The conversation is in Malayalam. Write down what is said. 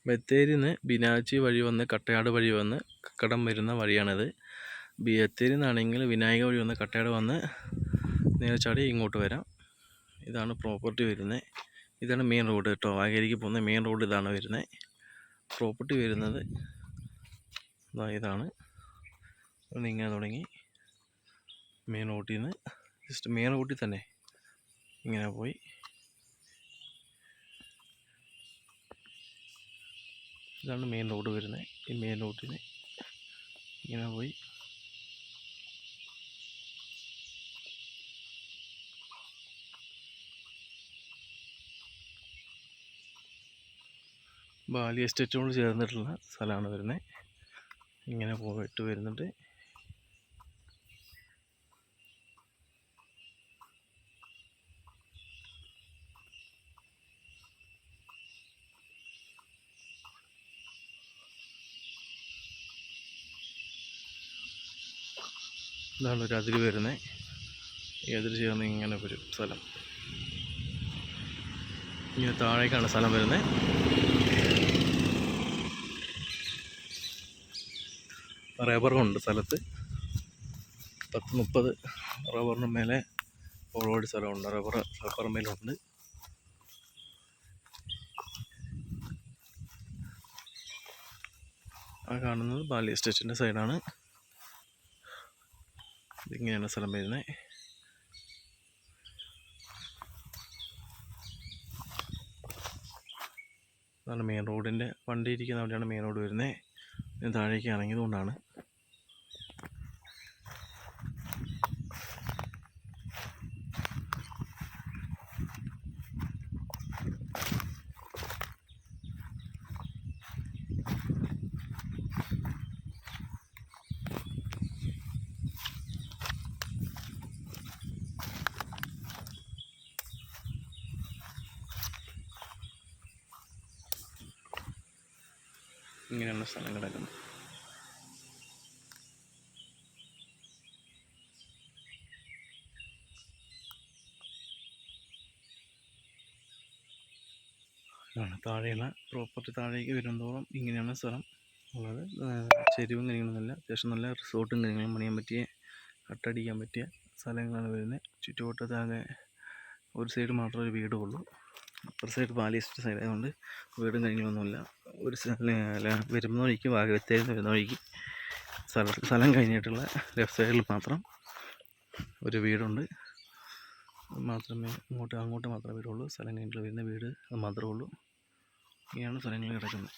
ബത്തേരിയിൽ നിന്ന് ബിനാച്ചി വഴി വന്ന് കട്ടയാട് വഴി വന്ന് കക്കടം വരുന്ന വഴിയാണിത്. ബത്തേരിയിൽ നിന്നാണെങ്കിൽ വിനായക വഴി വന്ന് കട്ടയാട് വന്ന് നേരെ ചാടി ഇങ്ങോട്ട് വരാം. ഇതാണ് പ്രോപ്പർട്ടി വരുന്നത്. ഇതാണ് മെയിൻ റോഡ് കേട്ടോ. വാഗേരിക്ക് പോകുന്ന മെയിൻ റോഡ് ഇതാണ് വരുന്നത്. പ്രോപ്പർട്ടി വരുന്നത് ഇതാണ്. ഇങ്ങനെ തുടങ്ങി മെയിൻ റോഡിൽ നിന്ന് ജസ്റ്റ് മെയിൻ റോഡിൽ തന്നെ ഇങ്ങനെ പോയി ഇതാണ് മെയിൻ റോഡ് വരുന്നത്. ഈ മെയിൻ റോഡിന് ഇങ്ങനെ പോയി ബാലി എസ്റ്റേറ്റിനോട് ചേർന്നിട്ടുള്ള സ്ഥലമാണ് വരുന്നത്. ഇങ്ങനെ പോയിട്ട് വരുന്നുണ്ട്. ഇതാണ് ഒരു അതിര് വരുന്നത്. ഈ അതിര് ചേർന്ന് ഇങ്ങനെ വരും സ്ഥലം. ഇങ്ങനെ താഴേക്കാണ് സ്ഥലം വരുന്നത്. റബ്ബറുണ്ട് സ്ഥലത്ത്. 10-30 റബ്ബറിന് മേലെ ഒരുപാട് സ്ഥലമുണ്ട്. റബ്ബർ മേലുണ്ട്. ആ കാണുന്നത് ബാലി എസ്റ്റേറ്റിൻ്റെ സൈഡാണ്. ഇതിങ്ങനെയാണ് സ്ഥലം വരുന്നത്. അതാണ് മെയിൻ റോഡിൻ്റെ വണ്ടി ഇരിക്കുന്ന അവിടെയാണ് മെയിൻ റോഡ് വരുന്നത്. ഇതിന് താഴേക്ക് ഇറങ്ങിയതുകൊണ്ടാണ്. ഇങ്ങനെയാണ് സ്ഥലം കിടക്കുന്നത്. താഴെയുള്ള പ്രോപ്പർട്ടി താഴേക്ക് വരുന്തോറും ഇങ്ങനെയാണ് സ്ഥലം ഉള്ളത്. ചെരിവും കാര്യങ്ങളൊന്നുമില്ല. അത്യാവശ്യം നല്ല റിസോർട്ടും കാര്യങ്ങളും പണിയാൻ പറ്റിയ കട്ടടിക്കാൻ പറ്റിയ സ്ഥലങ്ങളാണ് വരുന്നത്. ചുറ്റുവട്ടത്താകെ ഒരു സൈഡ് മാത്രമേ ഒരു വീടുള്ളൂ. അപ്പുറ സൈഡ് ബാലി എസ്റ്റേറ്റ് സൈഡ് ആയതുകൊണ്ട് വീടും കാര്യങ്ങളൊന്നുമില്ല. ഒരു വരുന്ന വഴിക്ക് ബത്തേരിയിൽ വരുന്ന വഴിക്ക് സ്ഥലം കഴിഞ്ഞിട്ടുള്ള ലെഫ്റ്റ് സൈഡിൽ മാത്രം ഒരു വീടുണ്ട്. മാത്രമേ അങ്ങോട്ട് മാത്രമേ വീടുള്ളൂ. സ്ഥലം കഴിഞ്ഞിട്ട് വരുന്ന വീട് അത് മാത്രമേ ഉള്ളൂ. ഇങ്ങനെയാണ് സ്ഥലങ്ങൾ കിടക്കുന്നത്.